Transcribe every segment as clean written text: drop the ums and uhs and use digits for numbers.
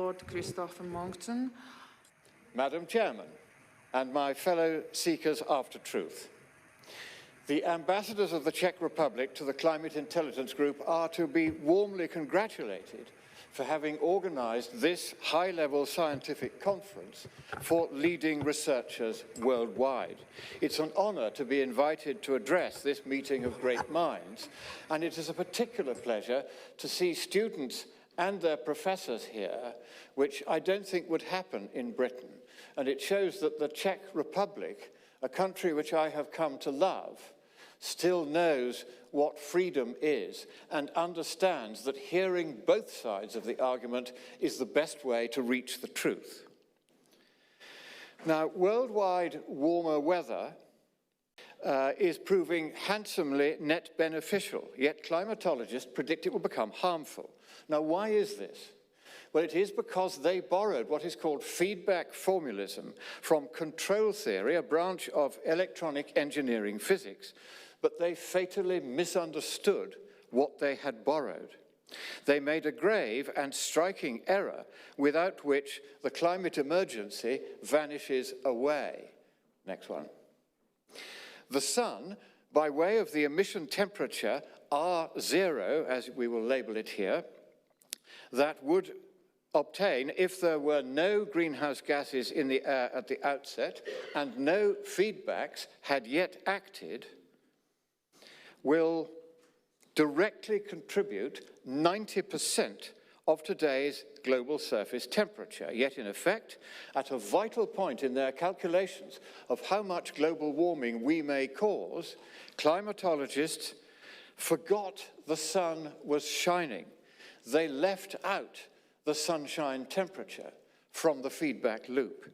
Lord Christopher Monckton. Madam Chairman, and my fellow seekers after truth, the ambassadors of the Czech Republic to the Climate Intelligence Group are to be warmly congratulated for having organized this high-level scientific conference for leading researchers worldwide. It's an honor to be invited to address this meeting of great minds, and it is a particular pleasure to see students and their professors here, which I don't think would happen in Britain. And it shows that the Czech Republic, a country which I have come to love, still knows what freedom is and understands that hearing both sides of the argument is the best way to reach the truth. Now, worldwide warmer weather is proving handsomely net beneficial, yet climatologists predict it will become harmful. Now, why is this? Well, it is because they borrowed what is called feedback formalism from control theory, a branch of electronic engineering physics, but they fatally misunderstood what they had borrowed. They made a grave and striking error without which the climate emergency vanishes away. Next one. The sun, by way of the emission temperature R0, as we will label it here, that would obtain if there were no greenhouse gases in the air at the outset and no feedbacks had yet acted, will directly contribute 90% of today's global surface temperature. Yet in effect, at a vital point in their calculations of how much global warming we may cause, climatologists forgot the sun was shining. They left out the sunshine temperature from the feedback loop.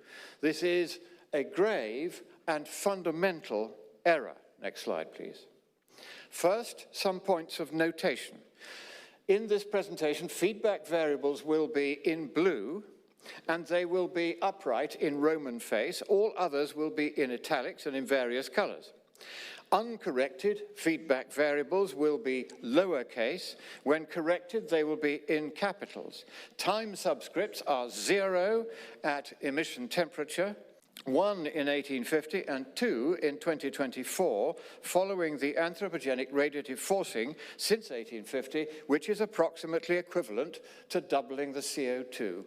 This is a grave and fundamental error. Next slide, please. First, some points of notation. In this presentation, feedback variables will be in blue, and they will be upright in Roman face. All others will be in italics and in various colors. Uncorrected feedback variables will be lowercase. When corrected, they will be in capitals. Time subscripts are 0 at emission temperature, 1 in 1850 and 2 in 2024, following the anthropogenic radiative forcing since 1850, which is approximately equivalent to doubling the CO2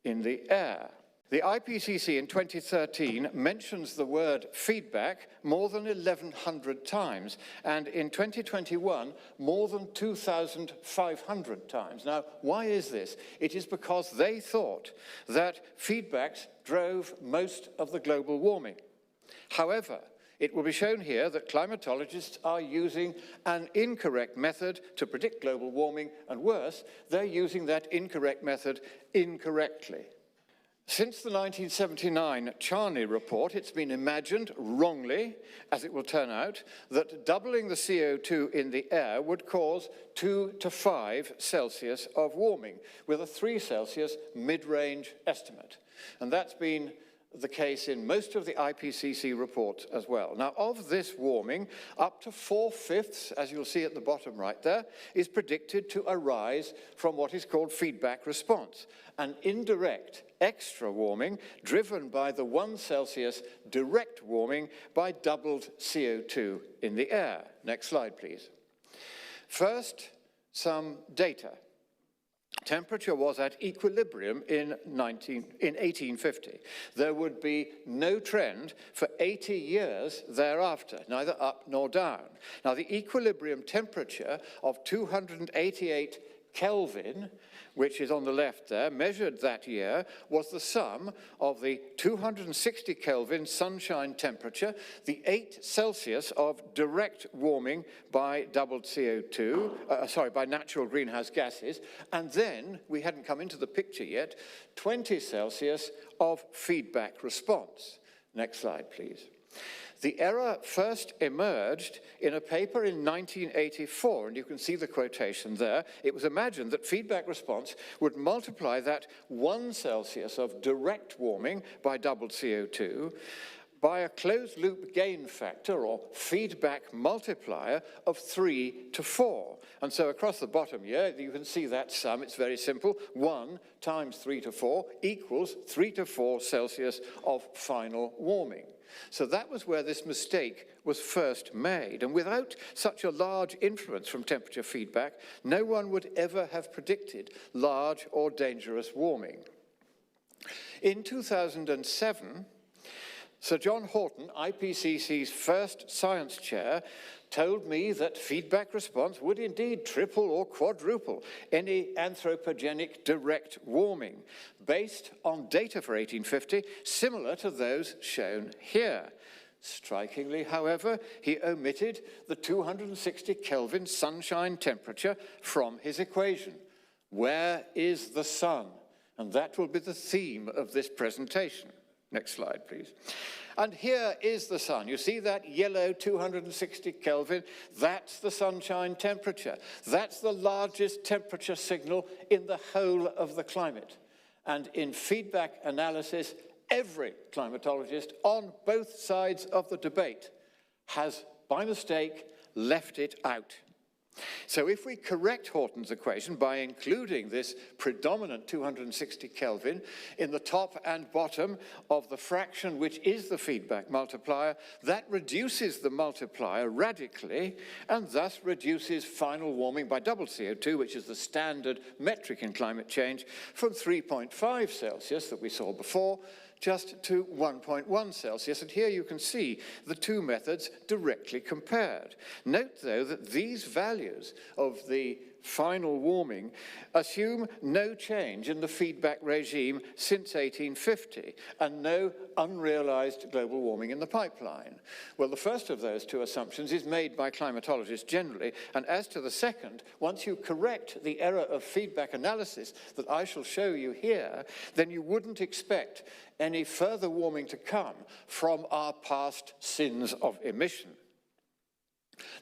in the air. The IPCC in 2013 mentions the word feedback more than 1,100 times, and in 2021, more than 2,500 times. Now, why is this? It is because they thought that feedbacks drove most of the global warming. However, it will be shown here that climatologists are using an incorrect method to predict global warming, and worse, they're using that incorrect method incorrectly. Since the 1979 Charney report, it's been imagined, wrongly, as it will turn out, that doubling the CO2 in the air would cause 2 to 5 Celsius of warming, with a 3 Celsius mid-range estimate. And that's been the case in most of the IPCC reports as well. Now, of this warming, up to 4/5, as you'll see at the bottom right there, is predicted to arise from what is called feedback response, an indirect extra warming driven by the 1 Celsius direct warming by doubled CO2 in the air. Next slide, please. First, some data. Temperature was at equilibrium in 1850. There would be no trend for 80 years thereafter, neither up nor down. Now, the equilibrium temperature of 288 Kelvin, which is on the left there, measured that year, was the sum of the 260 Kelvin sunshine temperature, the 8 Celsius of direct warming by doubled CO2, by natural greenhouse gases, and then, we hadn't come into the picture yet, 20 Celsius of feedback response. Next slide, please. The error first emerged in a paper in 1984, and you can see the quotation there. It was imagined that feedback response would multiply that 1 Celsius of direct warming by doubled CO2 by a closed-loop gain factor, or feedback multiplier, of 3 to 4. And so across the bottom here, you can see that sum. It's very simple. 1 times 3 to 4 equals 3 to 4 Celsius of final warming. So that was where this mistake was first made. And without such a large influence from temperature feedback, no one would ever have predicted large or dangerous warming. In 2007, Sir John Horton, IPCC's first science chair, told me that feedback response would indeed triple or quadruple any anthropogenic direct warming, based on data for 1850 similar to those shown here. Strikingly, however, he omitted the 260 Kelvin sunshine temperature from his equation. Where is the sun? And that will be the theme of this presentation. Next slide, please. And here is the sun. You see that yellow 260 Kelvin? That's the sunshine temperature. That's the largest temperature signal in the whole of the climate. And in feedback analysis, every climatologist on both sides of the debate has, by mistake, left it out. So if we correct Horton's equation by including this predominant 260 Kelvin in the top and bottom of the fraction which is the feedback multiplier, that reduces the multiplier radically and thus reduces final warming by double CO2, which is the standard metric in climate change, from 3.5 Celsius that we saw before just to 1.1 Celsius. And here you can see the two methods directly compared. Note, though, that these values of the final warming assume no change in the feedback regime since 1850 and no unrealized global warming in the pipeline. Well, the first of those two assumptions is made by climatologists generally, and as to the second, once you correct the error of feedback analysis that I shall show you here, then you wouldn't expect any further warming to come from our past sins of emission.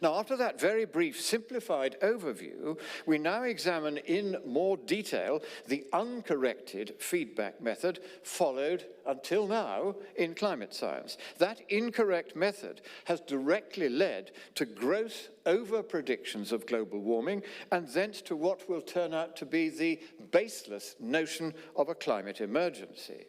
Now, after that very brief simplified overview, we now examine in more detail the uncorrected feedback method followed until now in climate science. That incorrect method has directly led to gross over-predictions of global warming and thence to what will turn out to be the baseless notion of a climate emergency.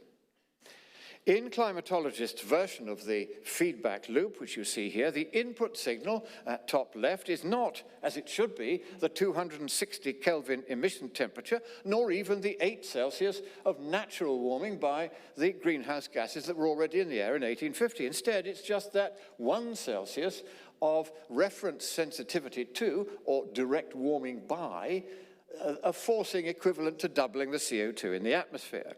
In climatologists' version of the feedback loop, which you see here, the input signal at top left is not, as it should be, the 260 Kelvin emission temperature, nor even the 8 Celsius of natural warming by the greenhouse gases that were already in the air in 1850. Instead, it's just that 1 Celsius of reference sensitivity to, or direct warming by, a forcing equivalent to doubling the CO2 in the atmosphere.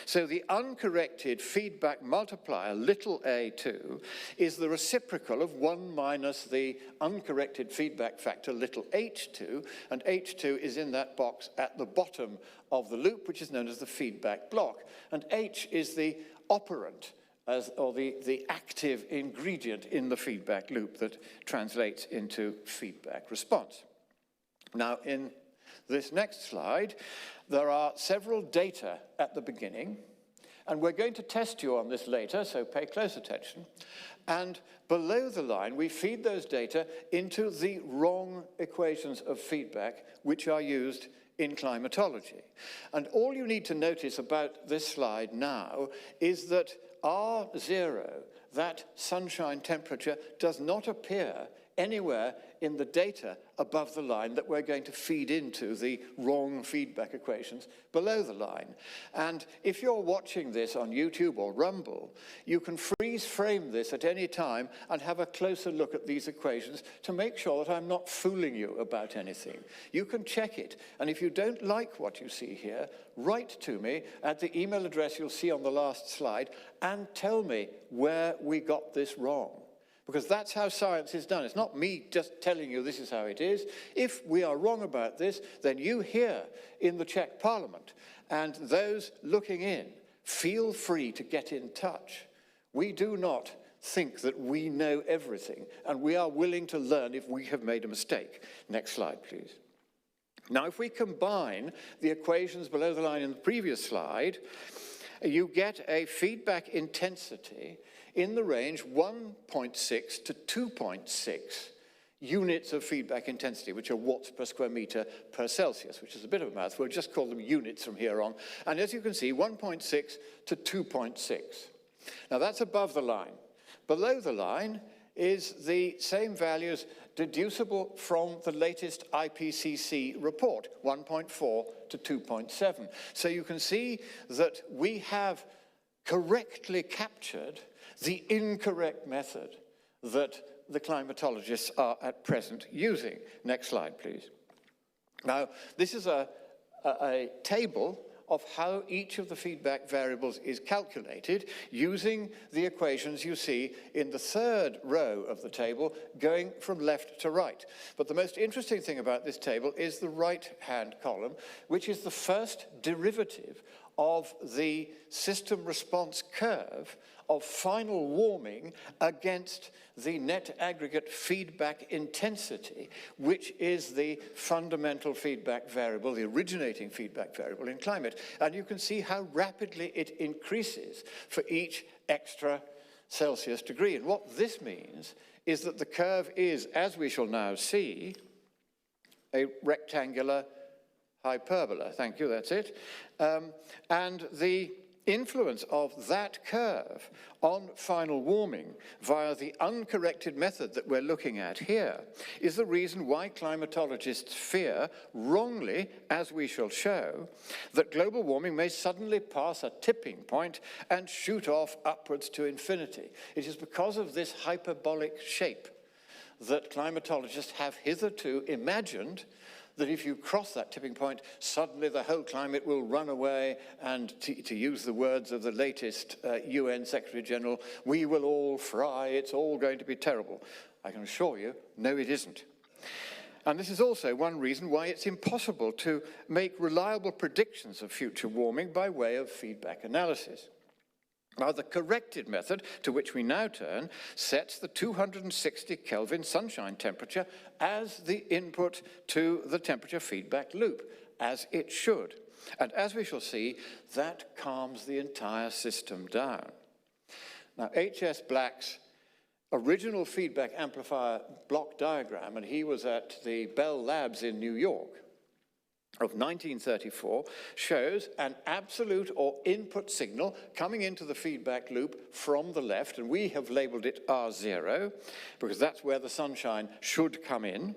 So the uncorrected feedback multiplier, little a2, is the reciprocal of 1 minus the uncorrected feedback factor, little h2, and h2 is in that box at the bottom of the loop, which is known as the feedback block. And h is the operant, or the active ingredient in the feedback loop that translates into feedback response. Now, in this next slide, there are several data at the beginning, and we're going to test you on this later, so pay close attention. And below the line, we feed those data into the wrong equations of feedback, which are used in climatology. And all you need to notice about this slide now is that R0, that sunshine temperature, does not appear anywhere in the data above the line that we're going to feed into the wrong feedback equations below the line. And if you're watching this on YouTube or Rumble, you can freeze frame this at any time and have a closer look at these equations to make sure that I'm not fooling you about anything. You can check it, and if you don't like what you see here, write to me at the email address you'll see on the last slide and tell me where we got this wrong. Because that's how science is done. It's not me just telling you this is how it is. If we are wrong about this, then you here in the Czech Parliament and those looking in, feel free to get in touch. We do not think that we know everything, and we are willing to learn if we have made a mistake. Next slide, please. Now, if we combine the equations below the line in the previous slide, you get a feedback intensity in the range 1.6 to 2.6 units of feedback intensity, which are watts per square meter per Celsius, which is a bit of a mouthful. We'll just call them units from here on. And as you can see, 1.6 to 2.6. Now that's above the line. Below the line is the same values deducible from the latest IPCC report, 1.4 to 2.7. So you can see that we have correctly captured the incorrect method that the climatologists are at present using. Next slide, please. Now, this is a table of how each of the feedback variables is calculated using the equations you see in the third row of the table going from left to right. But the most interesting thing about this table is the right-hand column, which is the first derivative of the system response curve of final warming against the net aggregate feedback intensity, which is the fundamental feedback variable, the originating feedback variable in climate. And you can see how rapidly it increases for each extra Celsius degree. And what this means is that the curve is, as we shall now see, a rectangular hyperbola. Thank you, that's it. And the influence of that curve on final warming via the uncorrected method that we're looking at here is the reason why climatologists fear, wrongly, as we shall show, that global warming may suddenly pass a tipping point and shoot off upwards to infinity. It is because of this hyperbolic shape that climatologists have hitherto imagined that if you cross that tipping point, suddenly the whole climate will run away, and to use the words of the latest UN Secretary General, we will all fry, it's all going to be terrible. I can assure you, no, it isn't. And this is also one reason why it's impossible to make reliable predictions of future warming by way of feedback analysis. Now, the corrected method, to which we now turn, sets the 260 Kelvin sunshine temperature as the input to the temperature feedback loop, as it should. And as we shall see, that calms the entire system down. Now, H.S. Black's original feedback amplifier block diagram, and he was at the Bell Labs in New York, of 1934, shows an absolute or input signal coming into the feedback loop from the left, and we have labeled it R0 because that's where the sunshine should come in.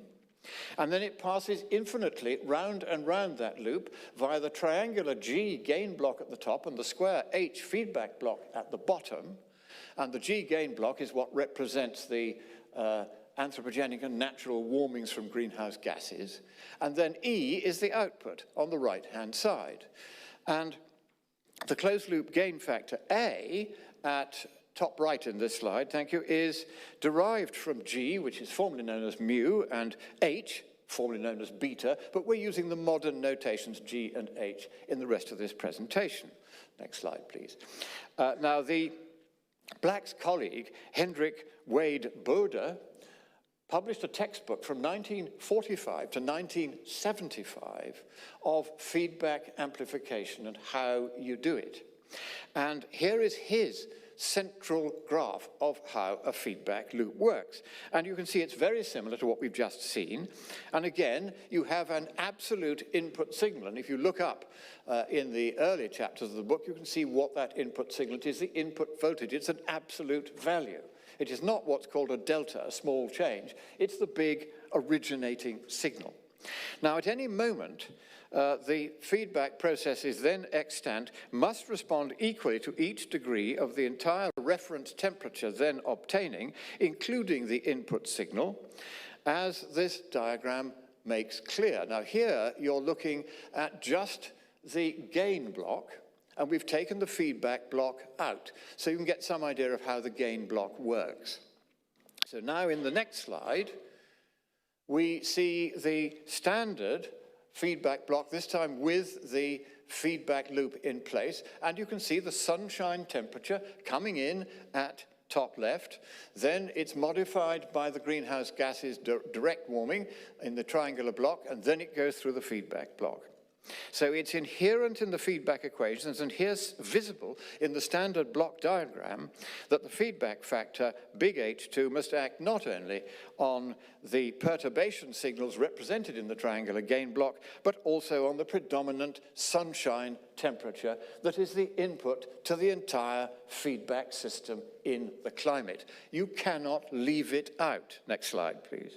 And then it passes infinitely round and round that loop via the triangular G gain block at the top and the square H feedback block at the bottom. And the G gain block is what represents the anthropogenic and natural warmings from greenhouse gases. And then E is the output on the right-hand side. And the closed-loop gain factor A at top right in this slide, thank you, is derived from G, which is formerly known as mu, and H, formerly known as beta, but we're using the modern notations G and H in the rest of this presentation. Next slide, please. Now, Black's colleague, Hendrik Wade Bode, published a textbook from 1945 to 1975 of feedback amplification and how you do it. And here is his central graph of how a feedback loop works. And you can see it's very similar to what we've just seen. And again, you have an absolute input signal. And if you look up in the early chapters of the book, you can see what that input signal is, the input voltage. It's an absolute value. It is not what's called a delta, a small change. It's the big originating signal. Now, at any moment, the feedback processes then extant must respond equally to each degree of the entire reference temperature then obtaining, including the input signal, as this diagram makes clear. Now, here you're looking at just the gain block, and we've taken the feedback block out, so you can get some idea of how the gain block works. So now in the next slide, we see the standard feedback block, this time with the feedback loop in place, and you can see the sunshine temperature coming in at top left. Then it's modified by the greenhouse gases direct warming in the triangular block, and then it goes through the feedback block. So it's inherent in the feedback equations, and here's visible in the standard block diagram that the feedback factor, big H2, must act not only on the perturbation signals represented in the triangular gain block, but also on the predominant sunshine temperature that is the input to the entire feedback system in the climate. You cannot leave it out. Next slide, please.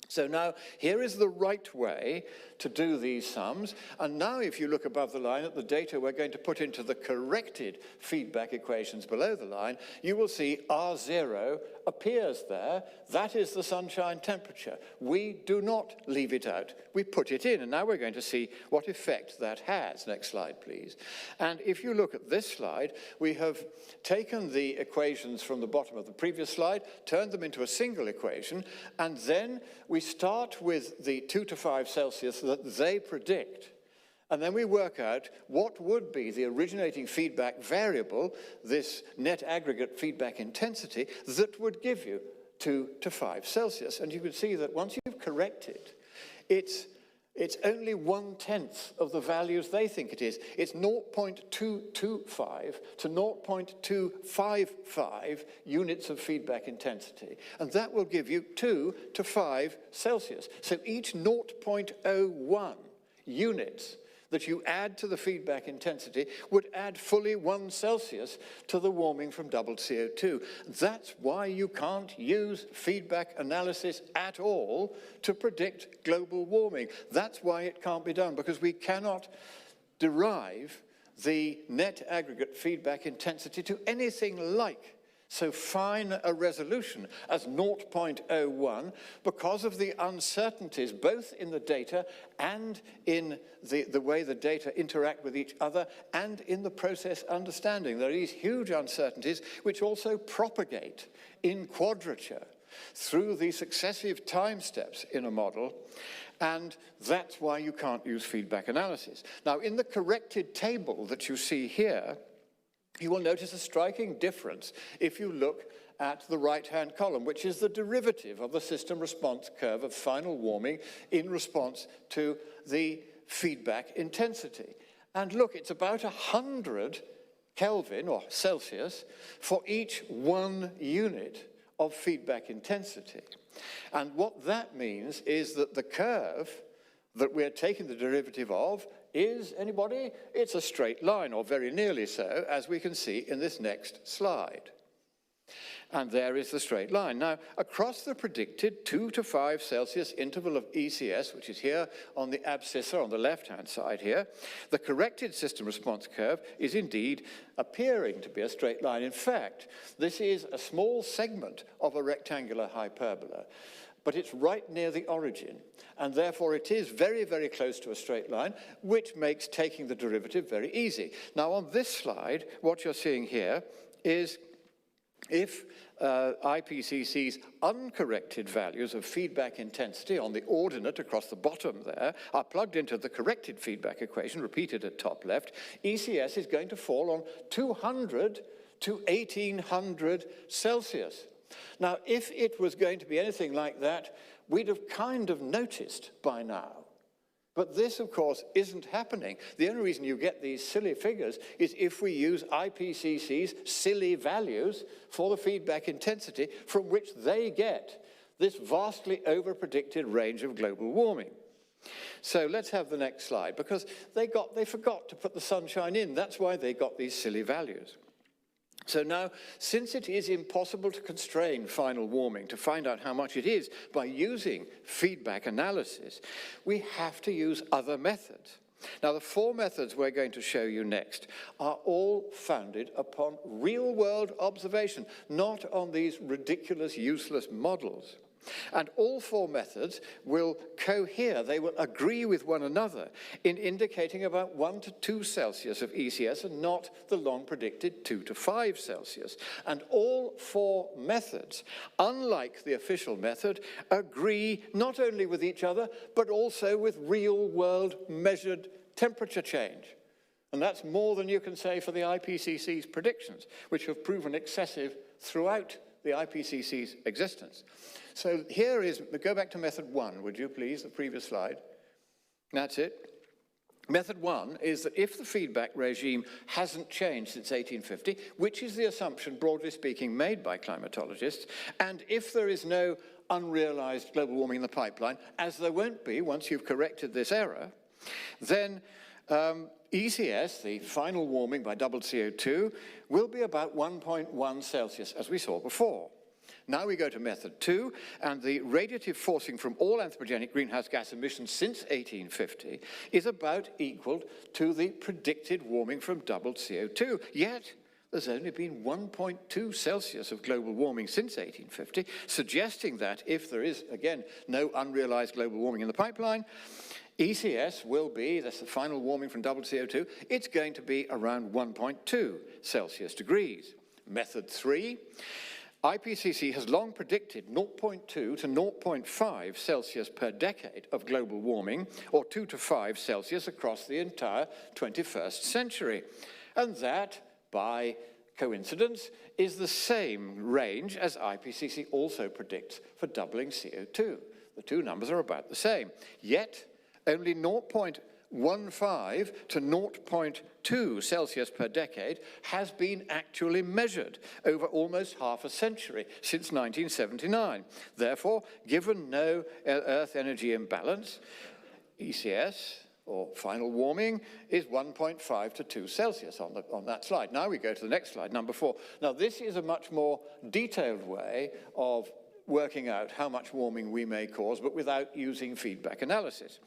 So now, here is the right way to do these sums. And now, if you look above the line at the data we're going to put into the corrected feedback equations below the line, you will see R0 appears there. That is the sunshine temperature. We do not leave it out. We put it in. And now we're going to see what effect that has. Next slide, please. And if you look at this slide, we have taken the equations from the bottom of the previous slide, turned them into a single equation, and then we start with the 2 to 5 Celsius that they predict. And then we work out what would be the originating feedback variable, this net aggregate feedback intensity, that would give you 2 to 5 Celsius. And you can see that once you've corrected, it's only 1/10 of the values they think it is. It's 0.225 to 0.255 units of feedback intensity. And that will give you 2 to 5 Celsius. So each 0.01 units that you add to the feedback intensity would add fully 1 Celsius to the warming from double CO2. That's why you can't use feedback analysis at all to predict global warming. That's why it can't be done, because we cannot derive the net aggregate feedback intensity to anything like so fine a resolution as 0.01 because of the uncertainties both in the data and in the way the data interact with each other and in the process understanding. There are these huge uncertainties which also propagate in quadrature through the successive time steps in a model, and that's why you can't use feedback analysis. Now, in the corrected table that you see here, you will notice a striking difference if you look at the right-hand column, which is the derivative of the system response curve of final warming in response to the feedback intensity. And look, it's about 100 Kelvin or Celsius for each 1 unit of feedback intensity. And what that means is that the curve that we're taking the derivative of is, anybody? It's a straight line, or very nearly so, as we can see in this next slide. And there is the straight line. Now, across the predicted 2 to 5 Celsius interval of ECS, which is here on the abscissa on the left-hand side here, the corrected system response curve is indeed appearing to be a straight line. In fact, this is a small segment of a rectangular hyperbola, but it's right near the origin, and therefore it is very, very close to a straight line, which makes taking the derivative very easy. Now, on this slide, what you're seeing here is if IPCC's uncorrected values of feedback intensity on the ordinate across the bottom there are plugged into the corrected feedback equation, repeated at top left, ECS is going to fall on 200 to 1800 Celsius. Now, if it was going to be anything like that, we'd have kind of noticed by now. But this, of course, isn't happening. The only reason you get these silly figures is if we use IPCC's silly values for the feedback intensity from which they get this vastly over-predicted range of global warming. So let's have the next slide, because they forgot to put the sunshine in. That's why they got these silly values. So now, since it is impossible to constrain final warming to find out how much it is by using feedback analysis, we have to use other methods. Now, the 4 methods we're going to show you next are all founded upon real-world observation, not on these ridiculous, useless models. And all 4 methods will cohere, they will agree with one another in indicating about 1 to 2 Celsius of ECS and not the long predicted 2 to 5 Celsius. And all 4 methods, unlike the official method, agree not only with each other, but also with real-world measured temperature change. And that's more than you can say for the IPCC's predictions, which have proven excessive throughout the IPCC's existence. So here is, go back to method 1, would you please, the previous slide. That's it. Method one is that if the feedback regime hasn't changed since 1850, which is the assumption, broadly speaking, made by climatologists, and if there is no unrealized global warming in the pipeline, as there won't be once you've corrected this error, then ECS, the final warming by doubled CO2, will be about 1.1 Celsius, as we saw before. Now we go to method two, and the radiative forcing from all anthropogenic greenhouse gas emissions since 1850 is about equal to the predicted warming from doubled CO2. Yet, there's only been 1.2 Celsius of global warming since 1850, suggesting that if there is, again, no unrealized global warming in the pipeline, ECS will be, that's the final warming from doubled CO2, it's going to be around 1.2 Celsius degrees. Method three, IPCC has long predicted 0.2 to 0.5 Celsius per decade of global warming, or 2 to 5 Celsius across the entire 21st century. And that, by coincidence, is the same range as IPCC also predicts for doubling CO2. The two numbers are about the same. Yet, only 0.15 to 0.2 Celsius per decade has been actually measured over almost half a century, since 1979. Therefore, given no Earth energy imbalance, ECS, or final warming, is 1.5 to 2 Celsius on that slide. Now we go to the next slide, number 4. Now this is a much more detailed way of working out how much warming we may cause, but without using feedback analysis.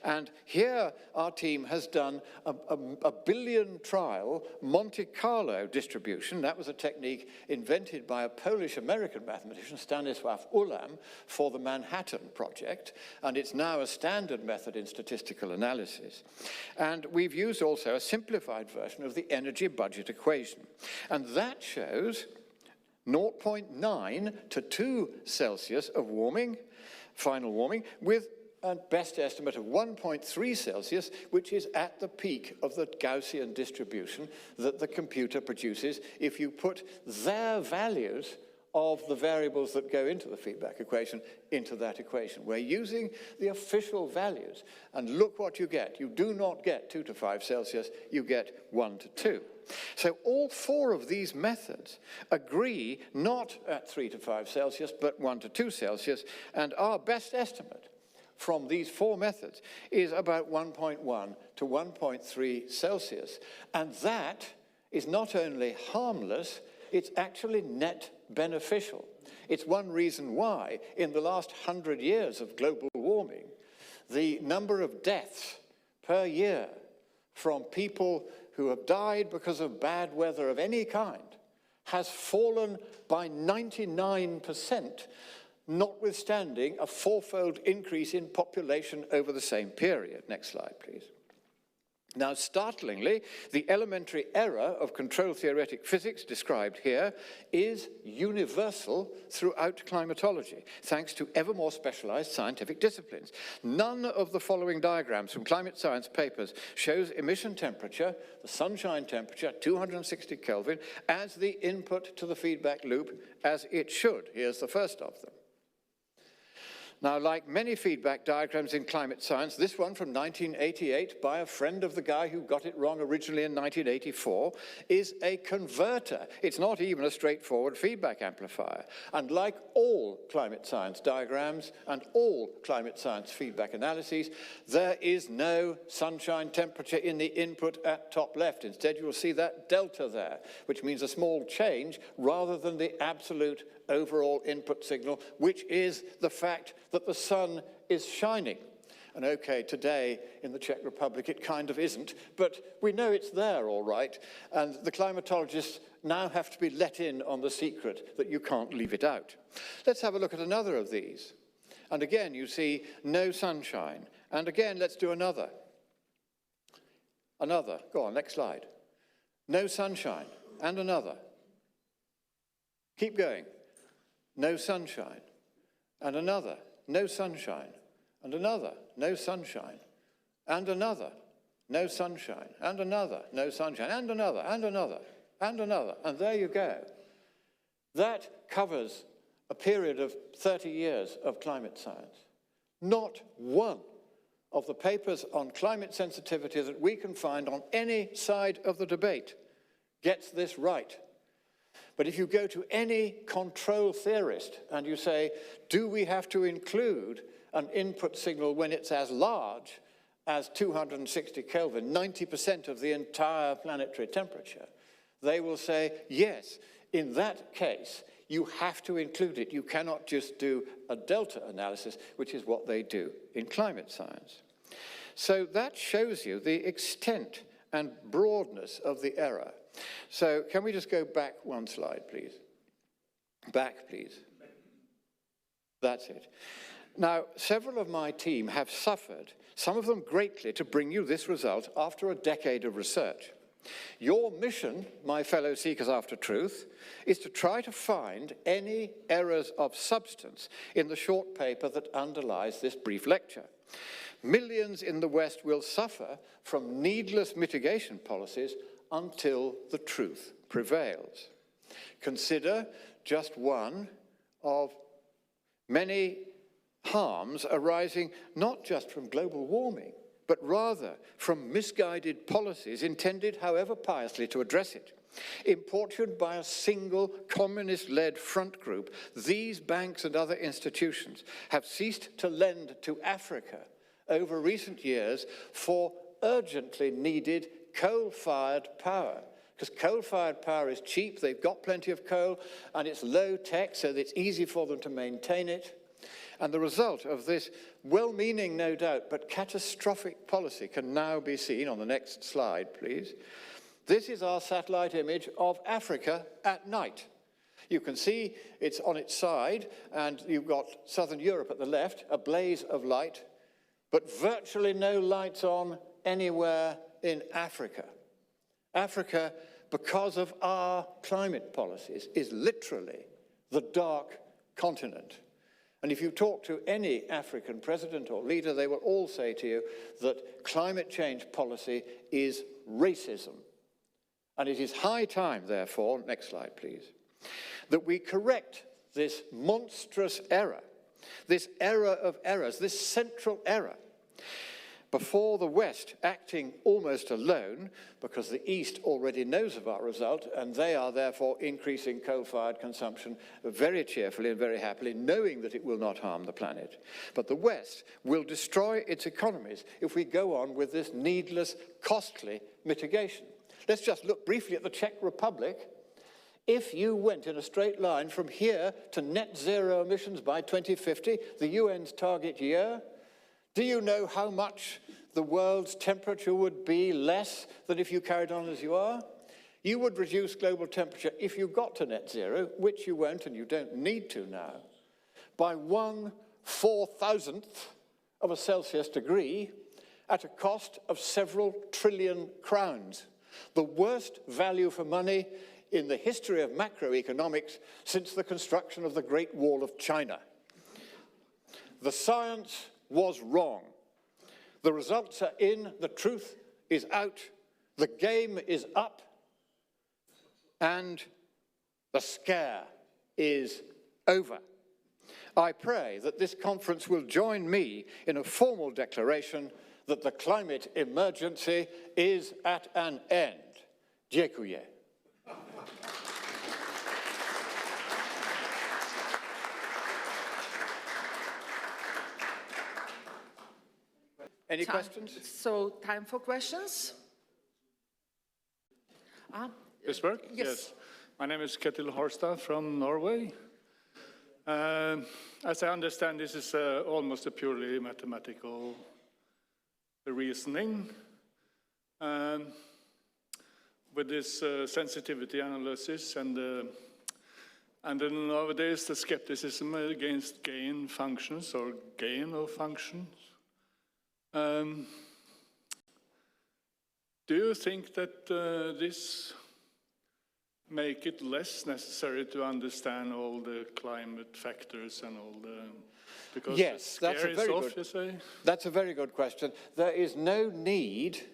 And here our team has done a billion trial Monte Carlo distribution. That was a technique invented by a Polish-American mathematician, Stanisław Ulam, for the Manhattan Project, and it's now a standard method in statistical analysis. And we've used also a simplified version of the energy budget equation. And that shows 0.9 to 2 Celsius of warming, final warming, with a best estimate of 1.3 Celsius, which is at the peak of the Gaussian distribution that the computer produces if you put their values of the variables that go into the feedback equation into that equation. We're using the official values, and look what you get. You do not get 2 to 5 Celsius, you get 1 to 2. So all four of these methods agree not at 3 to 5 Celsius, but 1 to 2 Celsius, and our best estimate from these four methods is about 1.1 to 1.3 Celsius. And that is not only harmless, it's actually net beneficial. It's one reason why, in the last 100 years of global warming, the number of deaths per year from people who have died because of bad weather of any kind has fallen by 99%, notwithstanding a fourfold increase in population over the same period. Next slide, please. Now, startlingly, the elementary error of control theoretic physics described here is universal throughout climatology, thanks to ever more specialized scientific disciplines. None of the following diagrams from climate science papers shows emission temperature, the sunshine temperature, 260 Kelvin, as the input to the feedback loop as it should. Here's the first of them. Now, like many feedback diagrams in climate science, this one from 1988 by a friend of the guy who got it wrong originally in 1984 is a converter. It's not even a straightforward feedback amplifier. And like all climate science diagrams and all climate science feedback analyses, there is no sunshine temperature in the input at top left. Instead, you will see that delta there, which means a small change rather than the absolute overall input signal, which is the fact that the sun is shining. And okay, today in the Czech Republic it kind of isn't, but we know it's there all right, and the climatologists now have to be let in on the secret that you can't leave it out. Let's have a look at another of these. And again, you see no sunshine. And again, let's do another. Another. Go on, next slide. No sunshine. And another. Keep going. No sunshine, and another, no sunshine, and another, no sunshine, and another, no sunshine, and another, no sunshine, and another, and another, and another, and there you go. That covers a period of 30 years of climate science. Not one of the papers on climate sensitivity that we can find on any side of the debate gets this right. But if you go to any control theorist and you say, do we have to include an input signal when it's as large as 260 Kelvin, 90% of the entire planetary temperature, they will say, yes, in that case, you have to include it. You cannot just do a delta analysis, which is what they do in climate science. So that shows you the extent and broadness of the error. So can we just go back one slide, please? Back, please. That's it. Now, several of my team have suffered, some of them greatly, to bring you this result after a decade of research. Your mission, my fellow seekers after truth, is to try to find any errors of substance in the short paper that underlies this brief lecture. Millions in the West will suffer from needless mitigation policies until the truth prevails. Consider just one of many harms arising not just from global warming, but rather from misguided policies intended, however piously, to address it. Importuned by a single communist-led front group, these banks and other institutions have ceased to lend to Africa over recent years for urgently needed coal-fired power. Because coal-fired power is cheap, they've got plenty of coal, and it's low-tech, so that it's easy for them to maintain it. And the result of this well-meaning, no doubt, but catastrophic policy can now be seen on the next slide, please. This is our satellite image of Africa at night. You can see it's on its side, and you've got southern Europe at the left, a blaze of light, but virtually no lights on anywhere in Africa. Africa, because of our climate policies, is literally the dark continent. And if you talk to any African president or leader, they will all say to you that climate change policy is racism. And it is high time, therefore, next slide please, that we correct this monstrous error, this error of errors, this central error, before the West, acting almost alone, because the East already knows of our result, and they are therefore increasing coal-fired consumption very cheerfully and very happily, knowing that it will not harm the planet. But the West will destroy its economies if we go on with this needless, costly mitigation. Let's just look briefly at the Czech Republic. If you went in a straight line from here to net zero emissions by 2050, the UN's target year, do you know how much the world's temperature would be less than if you carried on as you are? You would reduce global temperature if you got to net zero, which you won't and you don't need to now, by 1/4000th of a Celsius degree at a cost of several trillion crowns. The worst value for money in the history of macroeconomics since the construction of the Great Wall of China. The science was wrong. The results are in, the truth is out, the game is up, and the scare is over. I pray that this conference will join me in a formal declaration that the climate emergency is at an end. Děkuji. Any questions? So, time for questions? This work? Yes. My name is Ketil Horstad from Norway. As I understand, this is almost a purely mathematical reasoning. With this sensitivity analysis and then nowadays the skepticism against gain functions or gain of functions. Do you think that this make it less necessary to understand all the climate factors and all the... Because yes, that's a very off, you say? That's a very good question. There is no need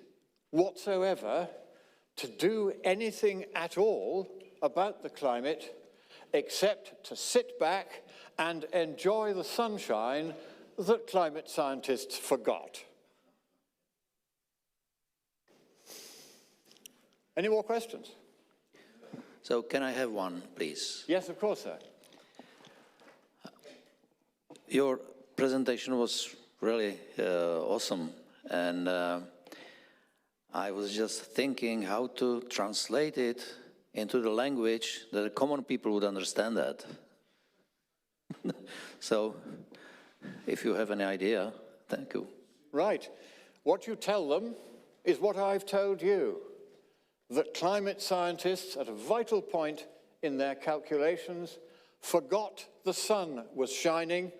whatsoever to do anything at all about the climate except to sit back and enjoy the sunshine that climate scientists forgot. Any more questions? So can I have one, please? Yes, of course, sir. Your presentation was really awesome, and I was just thinking how to translate it into the language that the common people would understand that. So, if you have any idea, thank you. Right. What you tell them is what I've told you, that climate scientists at a vital point in their calculations forgot the sun was shining.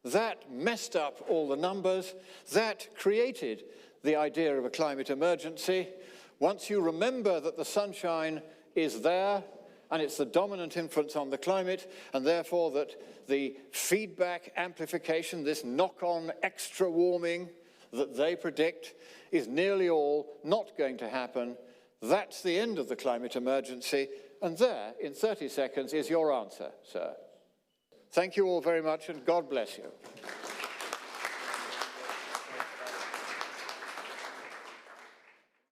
That messed up all the numbers. That created the idea of a climate emergency. Once you remember that the sunshine is there and it's the dominant influence on the climate, and therefore that the feedback amplification, this knock-on extra warming that they predict, is nearly all not going to happen, that's the end of the climate emergency, and there, in 30 seconds, is your answer, sir. Thank you all very much, and God bless you.